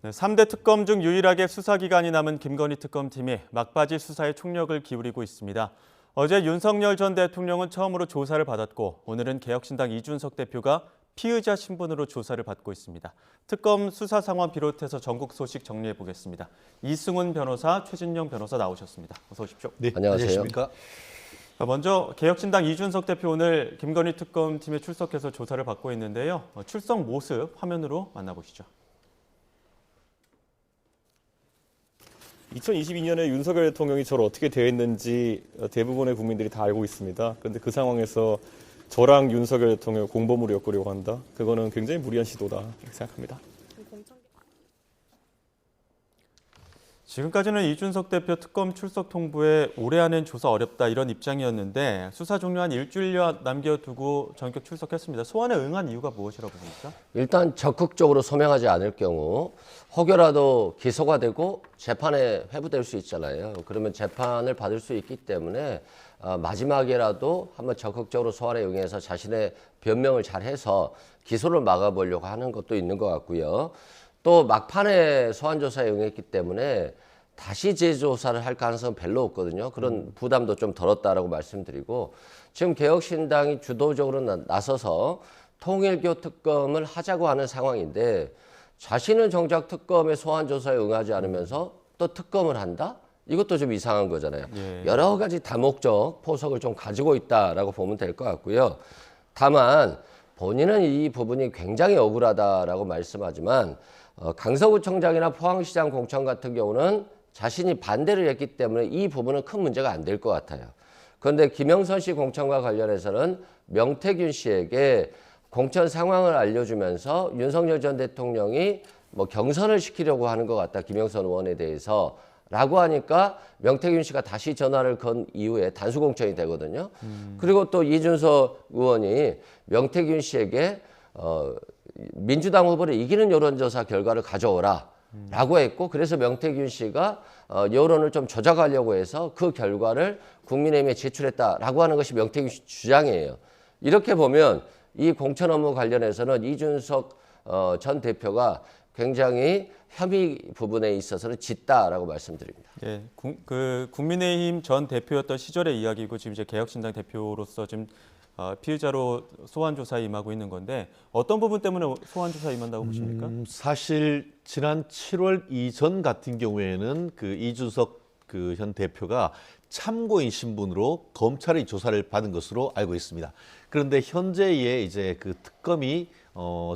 네, 3대 특검 중 유일하게 수사 기간이 남은 김건희 특검팀이 막바지 수사에 총력을 기울이고 있습니다. 어제 윤석열 전 대통령은 처음으로 조사를 받았고 오늘은 개혁신당 이준석 대표가 피의자 신분으로 조사를 받고 있습니다. 특검 수사 상황 비롯해서 전국 소식 정리해 보겠습니다. 이승훈 변호사, 최진영 변호사 나오셨습니다. 어서 오십시오. 네, 안녕하십니까. 먼저 개혁신당 이준석 대표 오늘 김건희 특검팀에 출석해서 조사를 받고 있는데요. 출석 모습 화면으로 만나보시죠. 2022년에 윤석열 대통령이 저를 어떻게 대했는지 대부분의 국민들이 다 알고 있습니다. 그런데 그 상황에서 저랑 윤석열 대통령을 공범으로 엮으려고 한다? 그거는 굉장히 무리한 시도다 이렇게 생각합니다. 지금까지는 이준석 대표 특검 출석 통보에 올해 안엔 조사 어렵다 이런 입장이었는데 수사 종료 한 일주일여 남겨두고 전격 출석했습니다. 소환에 응한 이유가 무엇이라고 보십니까? 일단 적극적으로 소명하지 않을 경우 혹여라도 기소가 되고 재판에 회부될 수 있잖아요. 그러면 재판을 받을 수 있기 때문에 마지막에라도 한번 적극적으로 소환에 응해서 자신의 변명을 잘해서 기소를 막아보려고 하는 것도 있는 것 같고요. 또 막판에 소환조사에 응했기 때문에 다시 재조사를 할 가능성은 별로 없거든요. 그런 부담도 좀 덜었다라고 말씀드리고 지금 개혁신당이 주도적으로 나서서 통일교 특검을 하자고 하는 상황인데 자신은 정작 특검의 소환조사에 응하지 않으면서 또 특검을 한다? 이것도 좀 이상한 거잖아요. 여러 가지 다목적 포석을 좀 가지고 있다라고 보면 될 것 같고요. 다만 본인은 이 부분이 굉장히 억울하다라고 말씀하지만 강서구청장이나 포항시장 공천 같은 경우는 자신이 반대를 했기 때문에 이 부분은 큰 문제가 안 될 것 같아요. 그런데 김영선 씨 공천과 관련해서는 명태균 씨에게 공천 상황을 알려주면서 윤석열 전 대통령이 경선을 시키려고 하는 것 같다. 김영선 의원에 대해서. 라고 하니까 명태균 씨가 다시 전화를 건 이후에 단수 공천이 되거든요. 그리고 또 이준석 의원이 명태균 씨에게 민주당 후보를 이기는 여론조사 결과를 가져오라 라고 했고 그래서 명태균 씨가 여론을 좀 조작하려고 해서 그 결과를 국민의힘에 제출했다라고 하는 것이 명태균 씨 주장이에요. 이렇게 보면 이 공천 업무 관련해서는 이준석 전 대표가 굉장히 혐의 부분에 있어서는 짙다라고 말씀드립니다. 예, 국민의힘 전 대표였던 시절의 이야기고 지금 이제 개혁신당 대표로서 지금 피의자로 소환 조사에 임하고 있는 건데 어떤 부분 때문에 소환 조사에 임한다고 보십니까? 사실 지난 7월 이전 같은 경우에는 그 이준석 현 대표가 참고인 신분으로 검찰의 조사를 받은 것으로 알고 있습니다. 그런데 현재의 이제 그 특검이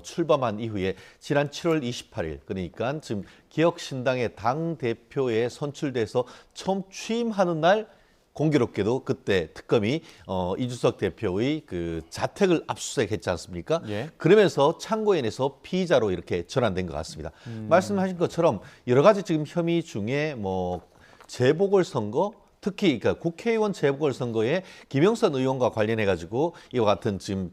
출범한 이후에 지난 7월 28일 그러니까 지금 개혁신당의 당 대표에 선출돼서 처음 취임하는 날 공교롭게도 그때 특검이 이준석 대표의 그 자택을 압수수색했지 않습니까? 예. 그러면서 참고인에서 피의자로 이렇게 전환된 것 같습니다. 말씀하신 것처럼 여러 가지 지금 혐의 중에 재보궐선거 특히 그러니까 국회의원 재보궐선거에 김영선 의원과 관련해 가지고 이와 같은 지금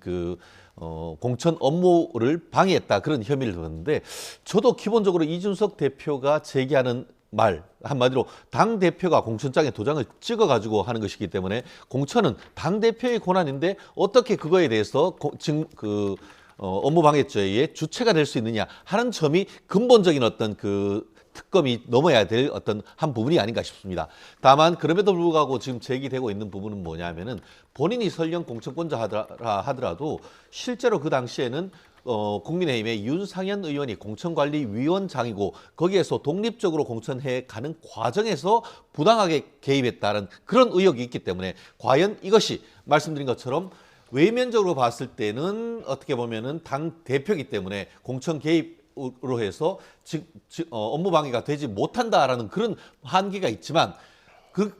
공천 업무를 방해했다 그런 혐의를 들었는데 저도 기본적으로 이준석 대표가 제기하는 말 한마디로 당 대표가 공천장에 도장을 찍어가지고 하는 것이기 때문에 공천은 당 대표의 권한인데 어떻게 그거에 대해서 업무방해죄의 주체가 될 수 있느냐 하는 점이 근본적인 어떤 특검이 넘어야 될 어떤 한 부분이 아닌가 싶습니다. 다만 그럼에도 불구하고 지금 제기되고 있는 부분은 뭐냐면은 본인이 설령 공천권자 하더라도 실제로 그 당시에는 국민의힘의 윤상현 의원이 공천관리위원장이고 거기에서 독립적으로 공천해 가는 과정에서 부당하게 개입했다는 그런 의혹이 있기 때문에 과연 이것이 말씀드린 것처럼 외면적으로 봤을 때는 어떻게 보면은 당 대표이기 때문에 공천 개입으로 해서 업무 방해가 되지 못한다라는 그런 한계가 있지만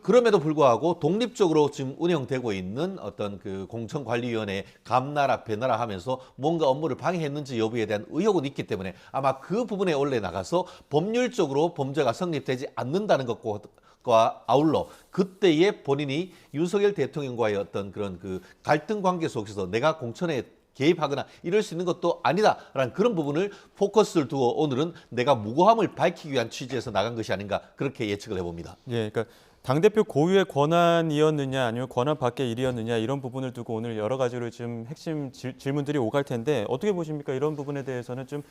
그럼에도 불구하고 독립적으로 지금 운영되고 있는 어떤 공천관리위원회 감나라 배나라 하면서 뭔가 업무를 방해했는지 여부에 대한 의혹은 있기 때문에 아마 그 부분에 올려나가서 법률적으로 범죄가 성립되지 않는다는 것과 아울러 그때의 본인이 윤석열 대통령과의 어떤 그런 갈등 관계 속에서 내가 공천에 개입하거나 이럴 수 있는 것도 아니다라는 그런 부분을 포커스를 두고 오늘은 내가 무고함을 밝히기 위한 취지에서 나간 것이 아닌가 그렇게 예측을 해봅니다. 예, 그러니까 당대표 고유의 권한이었느냐 아니면 권한 밖의 일이었느냐 이런 부분을 두고 오늘 여러 가지로 좀 핵심 질문들이 오갈 텐데 어떻게 보십니까? 이런 부분에 대해서는 좀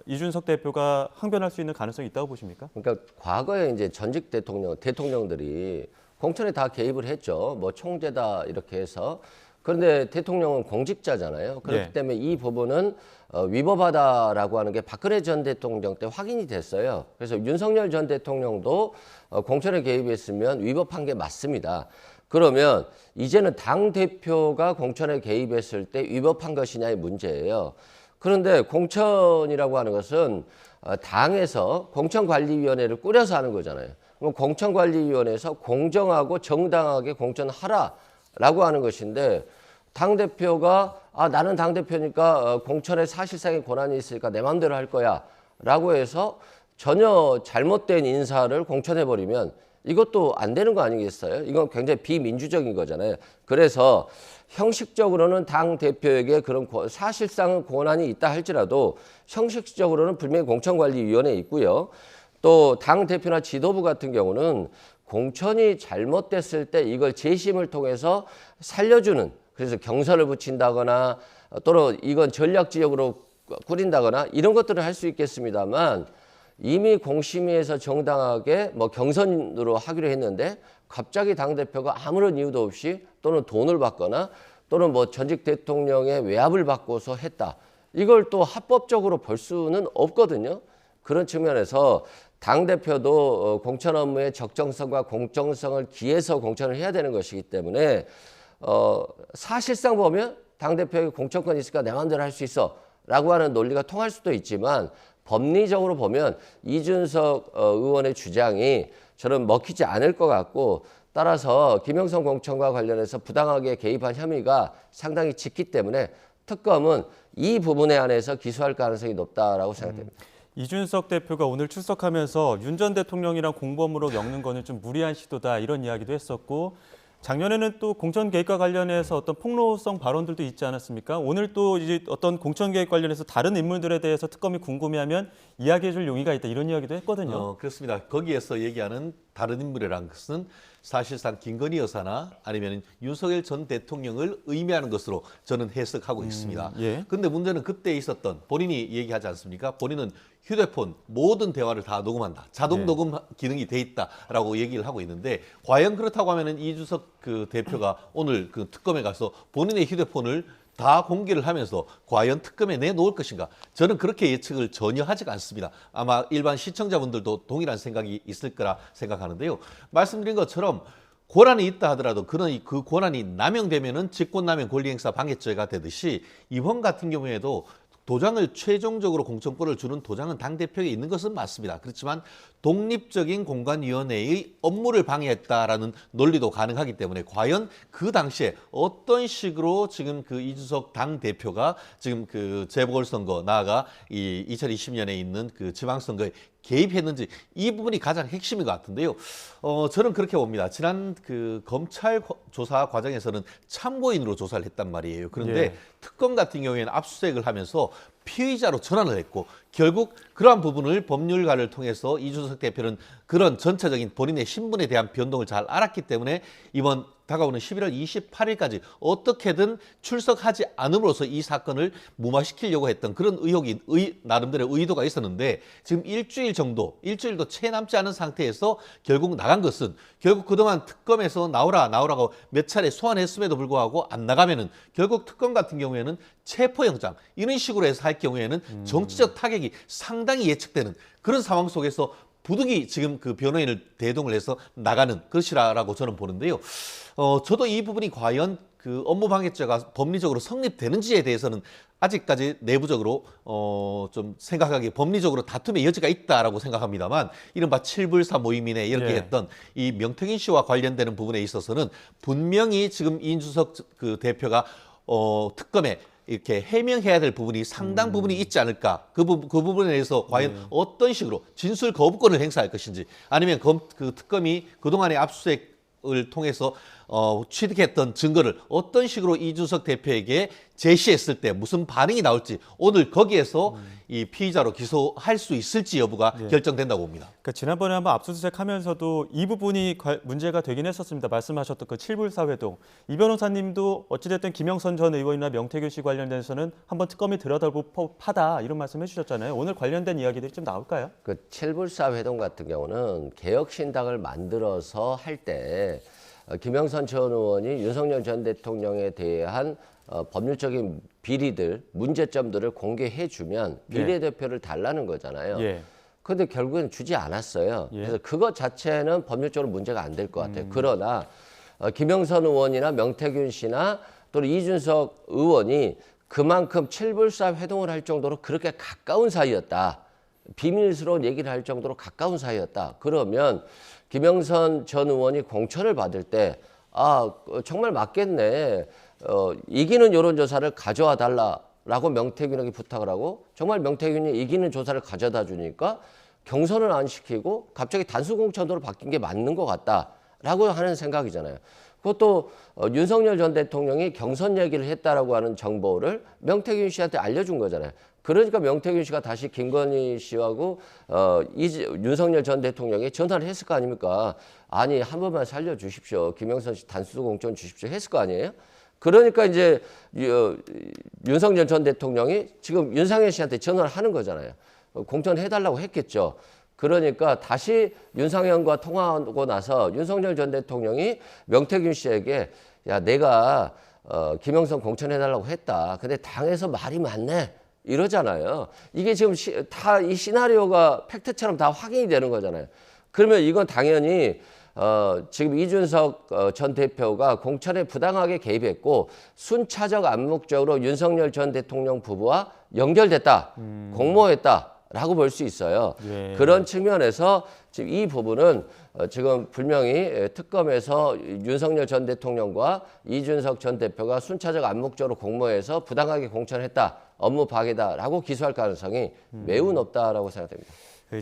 이준석 대표가 항변할 수 있는 가능성이 있다고 보십니까? 그러니까 과거에 이제 전직 대통령들이 공천에 다 개입을 했죠. 뭐 총재다 이렇게 해서. 그런데 대통령은 공직자잖아요. 그렇기 네. 때문에 이 부분은 위법하다라고 하는 게 박근혜 전 대통령 때 확인이 됐어요. 그래서 윤석열 전 대통령도 공천에 개입했으면 위법한 게 맞습니다. 그러면 이제는 당 대표가 공천에 개입했을 때 위법한 것이냐의 문제예요. 그런데 공천이라고 하는 것은 당에서 공천관리위원회를 꾸려서 하는 거잖아요. 그럼 공천관리위원회에서 공정하고 정당하게 공천하라라고 하는 것인데 당대표가 나는 당대표니까 공천에 사실상의 권한이 있으니까 내 마음대로 할 거야 라고 해서 전혀 잘못된 인사를 공천해버리면 이것도 안 되는 거 아니겠어요? 이건 굉장히 비민주적인 거잖아요. 그래서 형식적으로는 당대표에게 그런 사실상은 권한이 있다 할지라도 형식적으로는 분명히 공천관리위원회에 있고요. 또 당대표나 지도부 같은 경우는 공천이 잘못됐을 때 이걸 재심을 통해서 살려주는, 그래서 경선을 붙인다거나 또는 이건 전략지역으로 꾸린다거나 이런 것들을 할 수 있겠습니다만 이미 공심위에서 정당하게 뭐 경선으로 하기로 했는데 갑자기 당대표가 아무런 이유도 없이 또는 돈을 받거나 또는 뭐 전직 대통령의 외압을 받고서 했다. 이걸 또 합법적으로 볼 수는 없거든요. 그런 측면에서 당대표도 공천 업무의 적정성과 공정성을 기해서 공천을 해야 되는 것이기 때문에 사실상 보면 당대표에게 공천권이 있으니까 내 마음대로 할 수 있어 라고 하는 논리가 통할 수도 있지만 법리적으로 보면 이준석 의원의 주장이 저는 먹히지 않을 것 같고 따라서 김영선 공천과 관련해서 부당하게 개입한 혐의가 상당히 짙기 때문에 특검은 이 부분에 한해서 기소할 가능성이 높다라고 생각됩니다. 이준석 대표가 오늘 출석하면서 윤 전 대통령이랑 공범으로 엮는 거는 좀 무리한 시도다 이런 이야기도 했었고 작년에는 또 공천 개입과 관련해서 어떤 폭로성 발언들도 있지 않았습니까? 오늘 또 이제 어떤 공천 개입 관련해서 다른 인물들에 대해서 특검이 궁금해하면 이야기해줄 용의가 있다 이런 이야기도 했거든요. 그렇습니다. 거기에서 얘기하는 다른 인물이라는 것은 사실상 김건희 여사나 아니면 윤석열 전 대통령을 의미하는 것으로 저는 해석하고 있습니다. 예. 그런데 문제는 그때 있었던 본인이 얘기하지 않습니까? 본인은 휴대폰 모든 대화를 다 녹음한다. 자동 네. 녹음 기능이 돼 있다라고 얘기를 하고 있는데 과연 그렇다고 하면은 이준석 그 대표가 오늘 그 특검에 가서 본인의 휴대폰을 다 공개를 하면서 과연 특검에 내놓을 것인가? 저는 그렇게 예측을 전혀 하지가 않습니다. 아마 일반 시청자분들도 동일한 생각이 있을 거라 생각하는데요. 말씀드린 것처럼 권한이 있다 하더라도 그 권한이 남용되면은 직권남용 권리행사 방해죄가 되듯이 이번 같은 경우에도 도장을 최종적으로 공천권을 주는 도장은 당대표에 있는 것은 맞습니다. 그렇지만 독립적인 공관위원회의 업무를 방해했다라는 논리도 가능하기 때문에 과연 그 당시에 어떤 식으로 지금 그 이준석 당대표가 지금 그 재보궐선거 나아가 이 2020년에 있는 그 지방선거에 개입했는지 이 부분이 가장 핵심인 것 같은데요. 저는 그렇게 봅니다. 지난 그 검찰 조사 과정에서는 참고인으로 조사를 했단 말이에요. 그런데 예. 특검 같은 경우에는 압수수색을 하면서 피의자로 전환을 했고 결국 그러한 부분을 법률가를 통해서 이준석 대표는 그런 전체적인 본인의 신분에 대한 변동을 잘 알았기 때문에 이번 다가오는 11월 28일까지 어떻게든 출석하지 않음으로써 이 사건을 무마시키려고 했던 그런 나름대로 의도가 있었는데 지금 일주일도 채 남지 않은 상태에서 결국 나간 것은 결국 그동안 특검에서 나오라고 몇 차례 소환했음에도 불구하고 안 나가면은 결국 특검 같은 경우에는 체포영장 이런 식으로 해서 할 경우에는 정치적 타격이 상당히 예측되는 그런 상황 속에서 부득이 지금 그 변호인을 대동을 해서 나가는 것이라고 저는 보는데요. 저도 이 부분이 과연 그 업무방해죄가 법리적으로 성립되는지에 대해서는 아직까지 내부적으로 좀 생각하기에 법리적으로 다툼의 여지가 있다라고 생각합니다만 이른바 7불사 모임이네 이렇게 예. 했던 이 명태균 씨와 관련되는 부분에 있어서는 분명히 지금 이준석 그 대표가 특검에 이렇게 해명해야 될 부분이 상당 부분이 있지 않을까. 그 부분에 대해서 과연 어떤 식으로 진술 거부권을 행사할 것인지 아니면 그 특검이 그동안의 압수수색을 통해서 취득했던 증거를 어떤 식으로 이준석 대표에게 제시했을 때 무슨 반응이 나올지 오늘 거기에서 이 피의자로 기소할 수 있을지 여부가 결정된다고 봅니다. 그러니까 지난번에 한번 압수수색 하면서도 이 부분이 문제가 되긴 했었습니다. 말씀하셨던 그 7불사 회동. 이 변호사님도 어찌됐든 김영선 전 의원이나 명태균 씨 관련돼서는 한번 특검이 들여다볼 법하다 이런 말씀 해주셨잖아요. 오늘 관련된 이야기들이 좀 나올까요? 그 7불사 회동 같은 경우는 개혁신당을 만들어서 할 때 김영선 전 의원이 윤석열 전 대통령에 대한 법률적인 비리들, 문제점들을 공개해주면 비례대표를 달라는 거잖아요. 예. 그런데 결국엔 주지 않았어요. 그래서 그것 자체는 법률적으로 문제가 안 될 것 같아요. 그러나 김영선 의원이나 명태균 씨나 또는 이준석 의원이 그만큼 7불사 회동을 할 정도로 그렇게 가까운 사이였다. 비밀스러운 얘기를 할 정도로 가까운 사이였다. 그러면 김영선 전 의원이 공천을 받을 때 정말 맞겠네. 이기는 여론조사를 가져와 달라라고 명태균에게 부탁을 하고 정말 명태균이 이기는 조사를 가져다 주니까 경선을 안 시키고 갑자기 단수 공천으로 바뀐 게 맞는 것 같다라고 하는 생각이잖아요. 그것도 윤석열 전 대통령이 경선 얘기를 했다라고 하는 정보를 명태균 씨한테 알려준 거잖아요. 그러니까 명태균 씨가 다시 김건희 씨하고 윤석열 전 대통령이 전화를 했을 거 아닙니까? 아니 한 번만 살려주십시오. 김영선 씨 단수 공천 주십시오. 했을 거 아니에요? 그러니까 이제 윤석열 전 대통령이 지금 윤상현 씨한테 전화를 하는 거잖아요. 공천해달라고 했겠죠. 그러니까 다시 윤상현과 통화하고 나서 윤석열 전 대통령이 명태균 씨에게 야 내가 김영선 공천해달라고 했다. 근데 당에서 말이 많네. 이러잖아요. 이게 지금 다 이 시나리오가 팩트처럼 다 확인이 되는 거잖아요. 그러면 이건 당연히 지금 이준석 전 대표가 공천에 부당하게 개입했고 순차적 암묵적으로 윤석열 전 대통령 부부와 연결됐다, 공모했다라고 볼 수 있어요. 예. 그런 측면에서 지금 이 부분은 지금 분명히 특검에서 윤석열 전 대통령과 이준석 전 대표가 순차적 암묵적으로 공모해서 부당하게 공천했다, 업무 파괴다라고 기소할 가능성이 매우 높다라고 생각됩니다.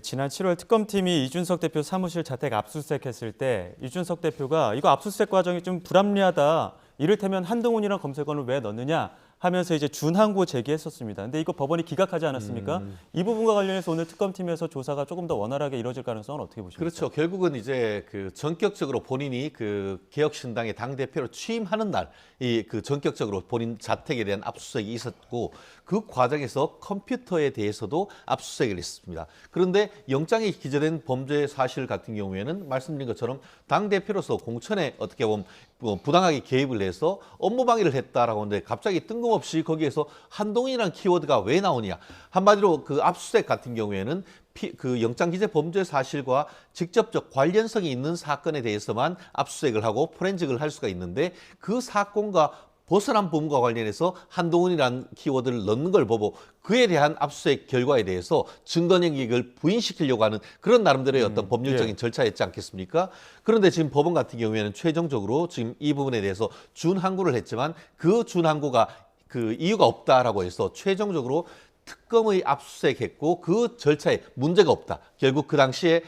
지난 7월 특검팀이 이준석 대표 사무실 자택 압수수색했을 때 이준석 대표가 이거 압수수색 과정이 좀 불합리하다. 이를테면 한동훈이랑 검색어를 왜 넣느냐 하면서 이제 준항고 제기했었습니다. 근데 이거 법원이 기각하지 않았습니까? 이 부분과 관련해서 오늘 특검팀에서 조사가 조금 더 원활하게 이루어질 가능성은 어떻게 보십니까? 그렇죠. 결국은 이제 그 전격적으로 본인이 그 개혁신당의 당 대표로 취임하는 날 이 그 전격적으로 본인 자택에 대한 압수수색이 있었고 그 과정에서 컴퓨터에 대해서도 압수수색을 했습니다. 그런데 영장에 기재된 범죄 사실 같은 경우에는 말씀드린 것처럼 당 대표로서 공천에 어떻게 보면 부당하게 개입을 해서 업무 방해를 했다라고 하는데 갑자기 뜬금없이 거기에서 한동훈이라는 키워드가 왜 나오냐. 한마디로 그 압수수색 같은 경우에는 그 영장 기재 범죄 사실과 직접적 관련성이 있는 사건에 대해서만 압수수색을 하고 포렌식을 할 수가 있는데 그 사건과 벗어난 부분과 관련해서 한동훈이라는 키워드를 넣는 걸 보고 그에 대한 압수수색 결과에 대해서 증거 영역을 부인시키려고 하는 그런 나름대로의 어떤 법률적인 절차였지 않겠습니까? 그런데 지금 법원 같은 경우에는 최종적으로 지금 이 부분에 대해서 준항고를 했지만 그 준항고가 그 이유가 없다라고 해서 최종적으로 특검의 압수수색했고 그 절차에 문제가 없다. 결국 그 당시에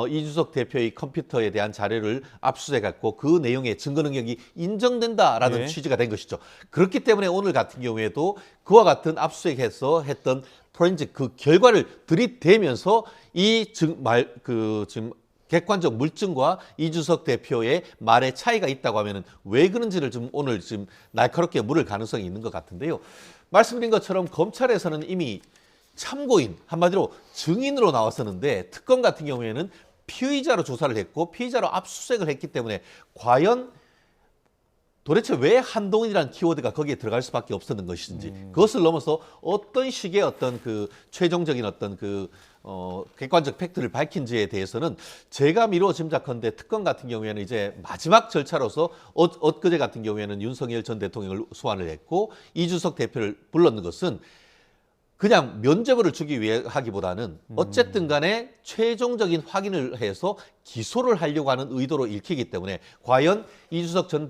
이준석 대표의 컴퓨터에 대한 자료를 압수수색했고 그 내용의 증거 능력이 인정된다라는 취지가 된 것이죠. 그렇기 때문에 오늘 같은 경우에도 그와 같은 압수수색해서 했던 포렌식 그 결과를 들이대면서 이 지금 객관적 물증과 이준석 대표의 말의 차이가 있다고 하면은 왜 그런지를 좀 오늘 지금 날카롭게 물을 가능성이 있는 것 같은데요. 말씀드린 것처럼 검찰에서는 이미 참고인, 한마디로 증인으로 나왔었는데 특검 같은 경우에는 피의자로 조사를 했고 피의자로 압수수색을 했기 때문에 과연 도대체 왜 한동훈이라는 키워드가 거기에 들어갈 수밖에 없었는 것인지 그것을 넘어서 어떤 식의 어떤 그 최종적인 어떤 그 객관적 팩트를 밝힌지에 대해서는 제가 미루어 짐작컨대 특검 같은 경우에는 이제 마지막 절차로서 엊그제 같은 경우에는 윤석열 전 대통령을 소환을 했고 이준석 대표를 불렀는 것은 그냥 면죄부를 주기 위해 하기보다는 어쨌든 간에 최종적인 확인을 해서 기소를 하려고 하는 의도로 읽히기 때문에 과연 이준석 전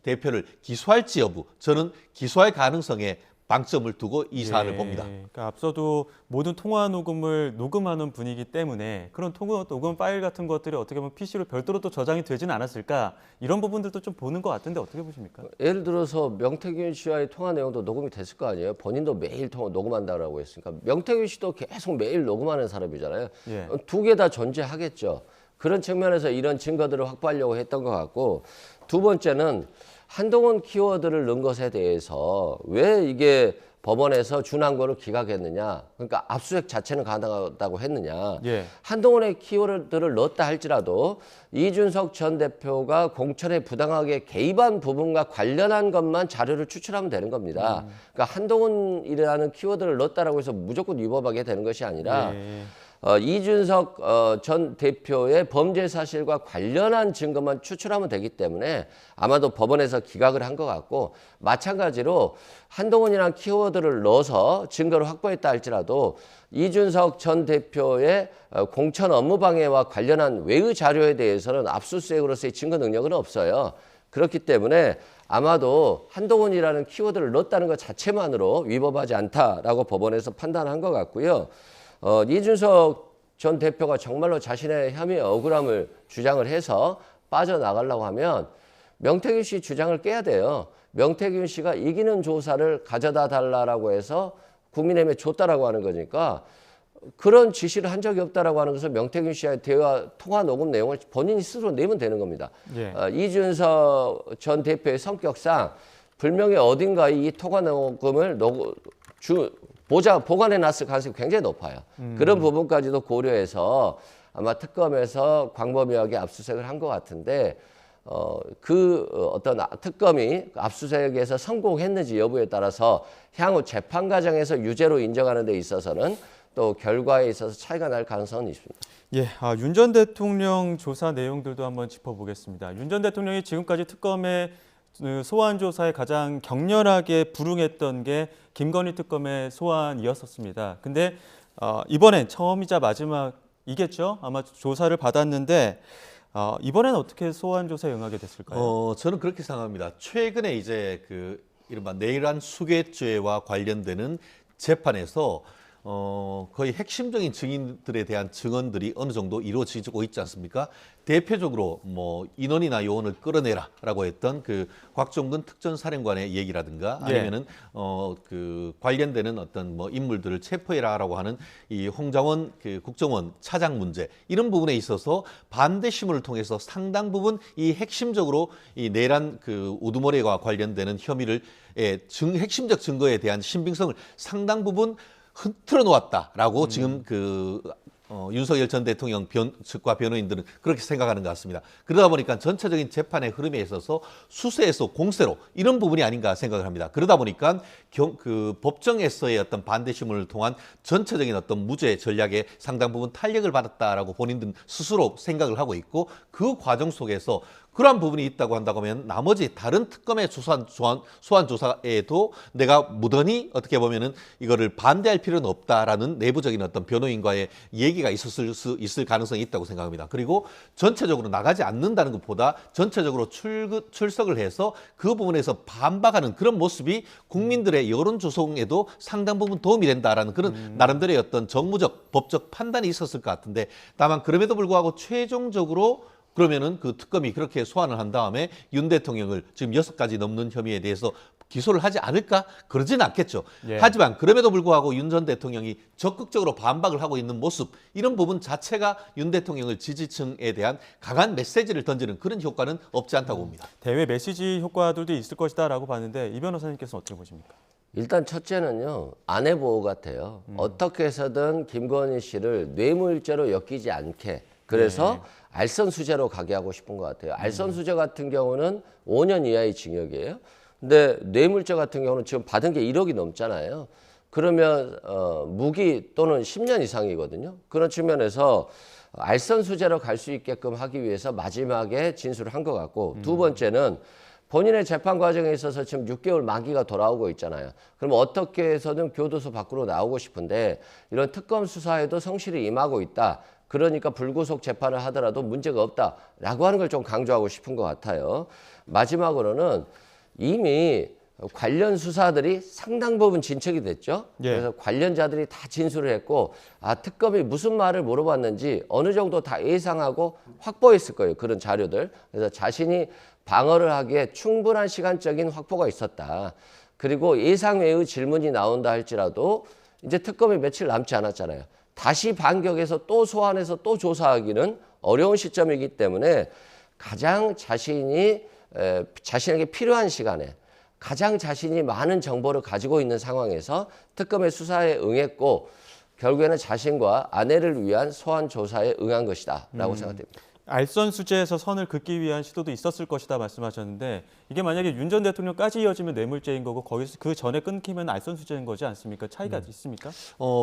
대표를 기소할지 여부 저는 기소할 가능성에 방점을 두고 이 사안을 봅니다. 그러니까 앞서도 모든 통화 녹음을 녹음하는 분이기 때문에 그런 통화 녹음 파일 같은 것들이 어떻게 보면 PC로 별도로 또 저장이 되지는 않았을까 이런 부분들도 좀 보는 것 같은데 어떻게 보십니까? 예를 들어서 명태균 씨와의 통화 내용도 녹음이 됐을 거 아니에요. 본인도 매일 통화 녹음한다라고 했으니까 명태균 씨도 계속 매일 녹음하는 사람이잖아요. 예. 두 개 다 존재하겠죠. 그런 측면에서 이런 증거들을 확보하려고 했던 것 같고 두 번째는 한동훈 키워드를 넣은 것에 대해서 왜 이게 법원에서 준항고를 기각했느냐. 그러니까 압수수색 자체는 가능하다고 했느냐. 예. 한동훈의 키워드를 넣었다 할지라도 이준석 전 대표가 공천에 부당하게 개입한 부분과 관련한 것만 자료를 추출하면 되는 겁니다. 그러니까 한동훈이라는 키워드를 넣었다라고 해서 무조건 위법하게 되는 것이 아니라 예. 이준석 전 대표의 범죄 사실과 관련한 증거만 추출하면 되기 때문에 아마도 법원에서 기각을 한 것 같고 마찬가지로 한동훈이라는 키워드를 넣어서 증거를 확보했다 할지라도 이준석 전 대표의 공천 업무 방해와 관련한 외의 자료에 대해서는 압수수색으로서의 증거 능력은 없어요. 그렇기 때문에 아마도 한동훈이라는 키워드를 넣었다는 것 자체만으로 위법하지 않다라고 법원에서 판단한 것 같고요. 이준석 전 대표가 정말로 자신의 혐의 억울함을 주장을 해서 빠져나가려고 하면 명태균 씨 주장을 깨야 돼요. 명태균 씨가 이기는 조사를 가져다 달라고 해서 국민의힘에 줬다라고 하는 거니까 그런 지시를 한 적이 없다라고 하는 것을 명태균 씨와의 대화 통화 녹음 내용을 본인이 스스로 내면 되는 겁니다. 예. 이준석 전 대표의 성격상 분명히 어딘가에 이 통화 녹음을 보관해 놨을 가능성이 굉장히 높아요. 그런 부분까지도 고려해서 아마 특검에서 광범위하게 압수수색을 한 것 같은데 어떤 특검이 압수수색에서 성공했는지 여부에 따라서 향후 재판 과정에서 유죄로 인정하는 데 있어서는 또 결과에 있어서 차이가 날 가능성은 있습니다. 예, 윤 전 대통령 조사 내용들도 한번 짚어보겠습니다. 윤 전 대통령이 지금까지 특검의 소환 조사에 가장 격렬하게 불응했던 게 김건희 특검의 소환이었었습니다. 근데 이번엔 처음이자 마지막이겠죠? 아마 조사를 받았는데 이번엔 어떻게 소환 조사에 응하게 됐을까요? 저는 그렇게 생각합니다. 최근에 이제 그 이른바 내란 수괴죄와 관련되는 재판에서 거의 핵심적인 증인들에 대한 증언들이 어느 정도 이루어지고 있지 않습니까? 대표적으로 뭐 인원이나 요원을 끌어내라라고 했던 그 곽종근 특전사령관의 얘기라든가 아니면은 그 관련되는 어떤 뭐 인물들을 체포해라라고 하는 이 홍장원 그 국정원 차장 문제 이런 부분에 있어서 반대심을 통해서 상당 부분 이 핵심적으로 이 내란 그 우두머리와 관련되는 혐의를 핵심적 증거에 대한 신빙성을 상당 부분 흐트러 놓았다라고 지금 윤석열 전 대통령 측과 변호인들은 그렇게 생각하는 것 같습니다. 그러다 보니까 전체적인 재판의 흐름에 있어서 수세에서 공세로 이런 부분이 아닌가 생각을 합니다. 그러다 보니까 그 법정에서의 어떤 반대심을 통한 전체적인 어떤 무죄 전략에 상당 부분 탄력을 받았다라고 본인들은 스스로 생각을 하고 있고 그 과정 속에서 그러한 부분이 있다고 한다고 하면 나머지 다른 특검의 소환 조사에도 내가 무던히 어떻게 보면은 이거를 반대할 필요는 없다라는 내부적인 어떤 변호인과의 얘기가 있을 가능성이 있다고 생각합니다. 그리고 전체적으로 나가지 않는다는 것보다 전체적으로 출석을 해서 그 부분에서 반박하는 그런 모습이 국민들의 여론 조성에도 상당 부분 도움이 된다라는 그런 나름대로의 어떤 정무적, 법적 판단이 있었을 것 같은데 다만 그럼에도 불구하고 최종적으로 그러면은 그 특검이 그렇게 소환을 한 다음에 윤 대통령을 지금 6가지 넘는 혐의에 대해서 기소를 하지 않을까? 그러지는 않겠죠. 예. 하지만 그럼에도 불구하고 윤 전 대통령이 적극적으로 반박을 하고 있는 모습 이런 부분 자체가 윤 대통령을 지지층에 대한 강한 메시지를 던지는 그런 효과는 없지 않다고 봅니다. 대외 메시지 효과들도 있을 것이다라고 봤는데 이 변호사님께서는 어떻게 보십니까? 일단 첫째는요. 아내 보호 같아요. 어떻게 해서든 김건희 씨를 뇌물죄로 엮이지 않게 그래서 알선수재로 가게 하고 싶은 것 같아요. 알선수재 같은 경우는 5년 이하의 징역이에요. 근데 뇌물죄 같은 경우는 지금 받은 게 1억이 넘잖아요. 그러면 무기 또는 10년 이상이거든요. 그런 측면에서 알선수재로 갈 수 있게끔 하기 위해서 마지막에 진술을 한 것 같고 두 번째는 본인의 재판 과정에 있어서 지금 6개월 만기가 돌아오고 있잖아요. 그럼 어떻게 해서든 교도소 밖으로 나오고 싶은데 이런 특검 수사에도 성실히 임하고 있다. 그러니까 불구속 재판을 하더라도 문제가 없다라고 하는 걸 좀 강조하고 싶은 것 같아요. 마지막으로는 이미 관련 수사들이 상당 부분 진척이 됐죠. 예. 그래서 관련자들이 다 진술을 했고 특검이 무슨 말을 물어봤는지 어느 정도 다 예상하고 확보했을 거예요. 그런 자료들. 그래서 자신이 방어를 하기에 충분한 시간적인 확보가 있었다. 그리고 예상 외의 질문이 나온다 할지라도 이제 특검이 며칠 남지 않았잖아요. 다시 반격해서 또 소환해서 또 조사하기는 어려운 시점이기 때문에 가장 자신에게 필요한 시간에 가장 자신이 많은 정보를 가지고 있는 상황에서 특검의 수사에 응했고 결국에는 자신과 아내를 위한 소환 조사에 응한 것이다 라고 생각됩니다. 알선 수재에서 선을 긋기 위한 시도도 있었을 것이다 말씀하셨는데 이게 만약에 윤 전 대통령까지 이어지면 뇌물죄인 거고 거기서 그 전에 끊기면 알선 수재인 거지 않습니까? 차이가 있습니까?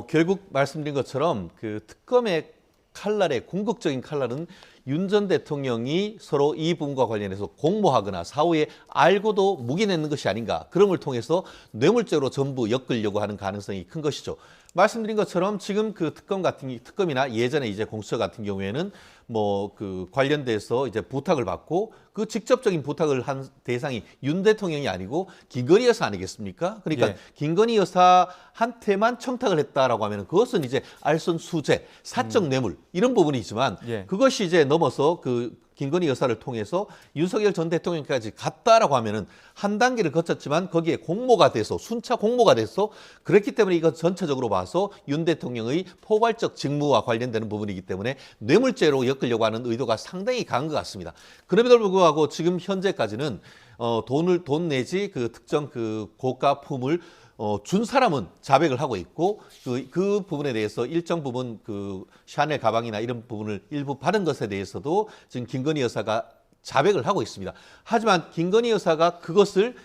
결국 말씀드린 것처럼 그 특검의 칼날의 궁극적인 칼날은 윤 전 대통령이 서로 이 부분과 관련해서 공모하거나 사후에 알고도 묵인했는 것이 아닌가. 그런 걸 통해서 뇌물죄로 전부 엮으려고 하는 가능성이 큰 것이죠. 말씀드린 것처럼 지금 그 특검이나 예전에 이제 공수처 같은 경우에는 뭐 그 관련돼서 이제 부탁을 받고 그 직접적인 부탁을 한 대상이 윤 대통령이 아니고 김건희 여사 아니겠습니까? 그러니까 예. 김건희 여사한테만 청탁을 했다라고 하면 그것은 이제 알선 수재, 사적 뇌물 이런 부분이지만 예. 그것이 이제 넘어서 그 김건희 여사를 통해서 윤석열 전 대통령까지 갔다라고 하면은 한 단계를 거쳤지만 거기에 공모가 돼서 순차 공모가 돼서 그랬기 때문에 이거 전체적으로 봐서 윤 대통령의 포괄적 직무와 관련되는 부분이기 때문에 뇌물죄로 엮으려고 하는 의도가 상당히 강한 것 같습니다. 그럼에도 불구하고 지금 현재까지는 돈 내지 그 특정 그 고가품을 준 사람은 자백을 하고 있고 그 부분에 대해서 일정 부분 그 샤넬 가방이나 이런 부분을 일부 받은 것에 대해서도 지금 김건희 여사가 자백을 하고 있습니다. 하지만 김건희 여사가 그것을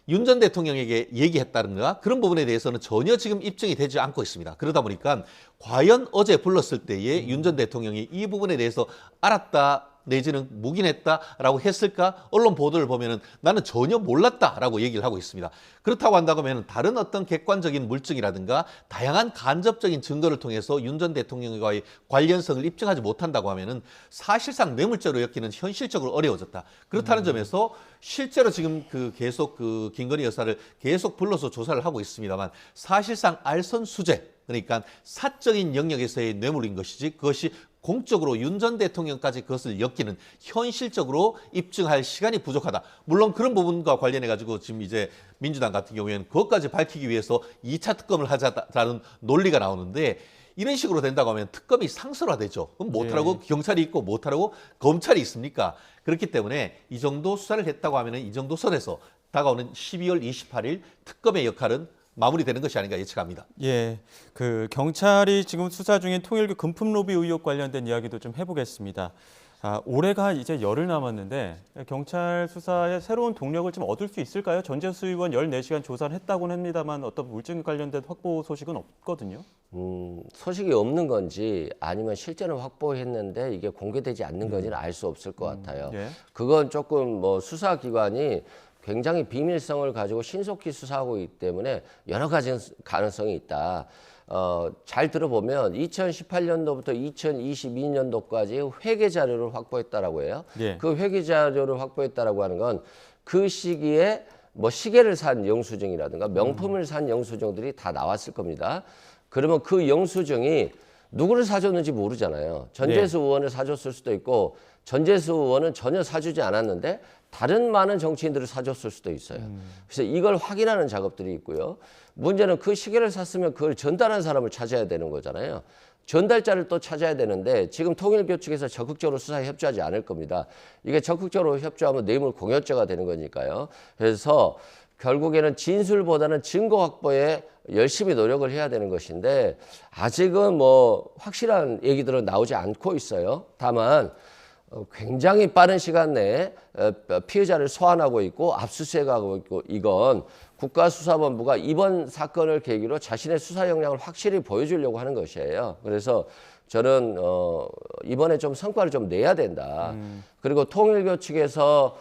윤 전 대통령에게 얘기했다든가 그런 부분에 대해서는 전혀 지금 입증이 되지 않고 있습니다. 그러다 보니까 과연 어제 불렀을 때에 윤 전 대통령이 이 부분에 대해서 알았다 내지는 묵인했다라고 했을까? 언론 보도를 보면은 나는 전혀 몰랐다라고 얘기를 하고 있습니다. 그렇다고 한다고 하면 다른 어떤 객관적인 물증이라든가 다양한 간접적인 증거를 통해서 윤 전 대통령과의 관련성을 입증하지 못한다고 하면은 사실상 뇌물죄로 엮이는 현실적으로 어려워졌다. 그렇다는 점에서 실제로 지금 계속 김건희 여사를 계속 불러서 조사를 하고 있습니다만 사실상 알선 수재 그러니까 사적인 영역에서의 뇌물인 것이지 그것이 공적으로 윤 전 대통령까지 그것을 엮이는 현실적으로 입증할 시간이 부족하다. 물론 그런 부분과 관련해 가지고 지금 이제 민주당 같은 경우에는 그것까지 밝히기 위해서 2차 특검을 하자라는 논리가 나오는데 이런 식으로 된다고 하면 특검이 상설화되죠. 그럼 못하라고 경찰이 있고 못하라고 검찰이 있습니까? 그렇기 때문에 이 정도 수사를 했다고 하면 이 정도 선에서 다가오는 12월 28일 특검의 역할은 마무리되는 것이 아닌가 예측합니다. 예, 그 경찰이 지금 수사 중인 통일교 금품 로비 의혹 관련된 이야기도 좀 해보겠습니다. 올해가 이제 열흘 남았는데 경찰 수사에 새로운 동력을 좀 얻을 수 있을까요? 전재수 의원 14시간 조사를 했다고는 합니다만 어떤 물증 관련된 확보 소식은 없거든요. 소식이 없는 건지 아니면 실제는 확보했는데 이게 공개되지 않는 건지는 알 수 없을 것 같아요. 예. 그건 조금 뭐 수사기관이 굉장히 비밀성을 가지고 신속히 수사하고 있기 때문에 여러 가지 가능성이 있다. 잘 들어보면 2018년도부터 2022년도까지 회계 자료를 확보했다라고 해요. 예. 그 회계 자료를 확보했다라고 하는 건 그 시기에 뭐 시계를 산 영수증이라든가 명품을 산 영수증들이 다 나왔을 겁니다. 그러면 그 영수증이 누구를 사줬는지 모르잖아요. 전재수 의원을 사줬을 수도 있고 전재수 의원은 전혀 사주지 않았는데 다른 많은 정치인들을 사줬을 수도 있어요. 그래서 이걸 확인하는 작업들이 있고요. 문제는 그 시계를 샀으면 그걸 전달한 사람을 찾아야 되는 거잖아요. 전달자를 또 찾아야 되는데 지금 통일교 측에서 적극적으로 수사에 협조하지 않을 겁니다. 이게 적극적으로 협조하면 뇌물 공여죄가 되는 거니까요. 그래서 결국에는 진술보다는 증거 확보에 열심히 노력을 해야 되는 것인데 아직은 뭐 확실한 얘기들은 나오지 않고 있어요. 다만 굉장히 빠른 시간 내에 피해자를 소환하고 있고 압수수색하고 있고 이건 국가수사본부가 이번 사건을 계기로 자신의 수사 역량을 확실히 보여주려고 하는 것이에요. 그래서 저는 이번에 좀 성과를 좀 내야 된다. 그리고 통일교 측에서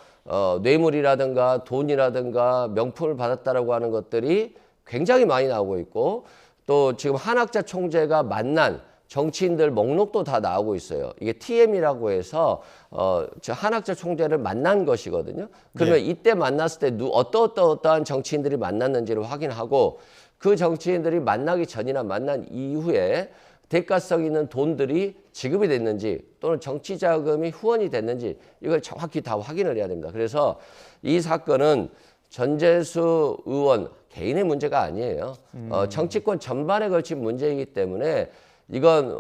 뇌물이라든가 돈이라든가 명품을 받았다라고 하는 것들이 굉장히 많이 나오고 있고 또 지금 한학자 총재가 만난 정치인들 목록도 다 나오고 있어요. 이게 TM이라고 해서 저 한학자 총재를 만난 것이거든요. 그러면 이때 만났을 때 어떠한 정치인들이 만났는지를 확인하고 그 정치인들이 만나기 전이나 만난 이후에 대가성 있는 돈들이 지급이 됐는지 또는 정치 자금이 후원이 됐는지 이걸 정확히 다 확인을 해야 됩니다. 그래서 이 사건은 전재수 의원 개인의 문제가 아니에요. 정치권 전반에 걸친 문제이기 때문에 이건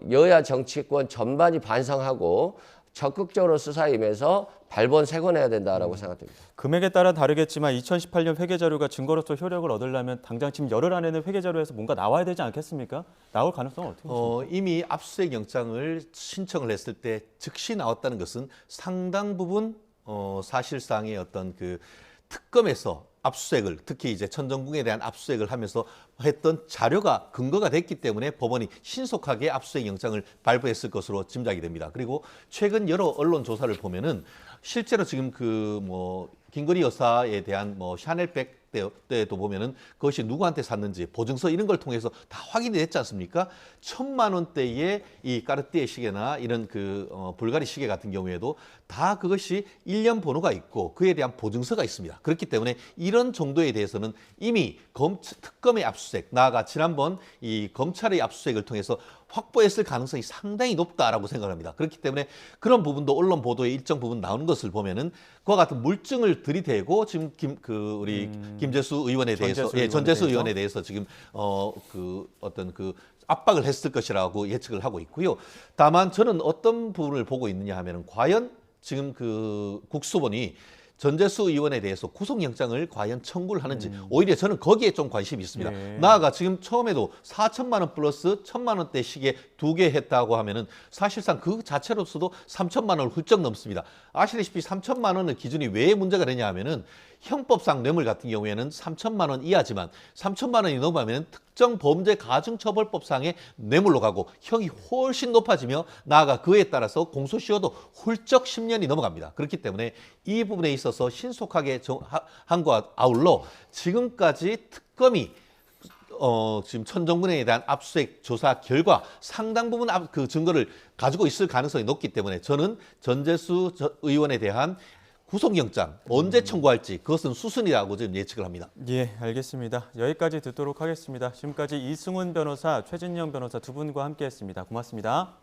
여야 정치권 전반이 반성하고 적극적으로 수사에 임해서 발본색원해야 된다라고 생각됩니다. 금액에 따라 다르겠지만 2018년 회계자료가 증거로서 효력을 얻으려면 당장 지금 열흘 안에는 회계자료에서 뭔가 나와야 되지 않겠습니까? 나올 가능성은 어떻게 보십니까? 이미 압수수색 영장을 신청을 했을 때 즉시 나왔다는 것은 상당 부분 사실상의 어떤 그 특검에서 압수수색을 특히 이제 천정궁에 대한 압수수색을 하면서 했던 자료가 근거가 됐기 때문에 법원이 신속하게 압수수색 영장을 발부했을 것으로 짐작이 됩니다. 그리고 최근 여러 언론 조사를 보면은 실제로 지금 그 뭐 김건희 여사에 대한 뭐 샤넬백 때도 보면은 그것이 누구한테 샀는지 보증서 이런 걸 통해서 다 확인이 됐지 않습니까? 1,000만 원대의 이 까르띠에 시계나 이런 그 불가리 시계 같은 경우에도 다 그것이 일련 번호가 있고 그에 대한 보증서가 있습니다. 그렇기 때문에 이런 정도에 대해서는 이미 특검의 압수수색, 나아가 지난번 이 검찰의 압수수색을 통해서 확보했을 가능성이 상당히 높다라고 생각합니다. 그렇기 때문에 그런 부분도 언론 보도에 일정 부분 나오는 것을 보면은 그와 같은 물증을 들이대고 지금 우리 김재수 의원에 대해서 전재수 의원에 대해서 지금 그 어떤 그 압박을 했을 것이라고 예측을 하고 있고요. 다만 저는 어떤 부분을 보고 있느냐 하면은 과연 지금 그 국수본이 전재수 의원에 대해서 구속영장을 과연 청구를 하는지 오히려 저는 거기에 좀 관심이 있습니다. 네. 나아가 지금 처음에도 4천만 원 플러스 1,000만 원대 시계 2개 했다고 하면은 사실상 그 자체로서도 3천만 원을 훌쩍 넘습니다. 아시다시피 3천만 원의 기준이 왜 문제가 되냐 하면은 형법상 뇌물 같은 경우에는 3천만 원 이하지만 3천만 원이 넘으면 특정 범죄 가중처벌법상의 뇌물로 가고 형이 훨씬 높아지며 나아가 그에 따라서 공소시효도 훌쩍 10년이 넘어갑니다. 그렇기 때문에 이 부분에 있어서 신속하게 한 것과 아울러 지금까지 특검이 지금 천정군에 대한 압수수색 조사 결과 상당 부분 그 증거를 가지고 있을 가능성이 높기 때문에 저는 전재수 의원에 대한 구속영장 언제 청구할지 그것은 수순이라고 지금 예측을 합니다. 예, 알겠습니다. 여기까지 듣도록 하겠습니다. 지금까지 이승훈 변호사, 최진영 변호사 두 분과 함께했습니다. 고맙습니다.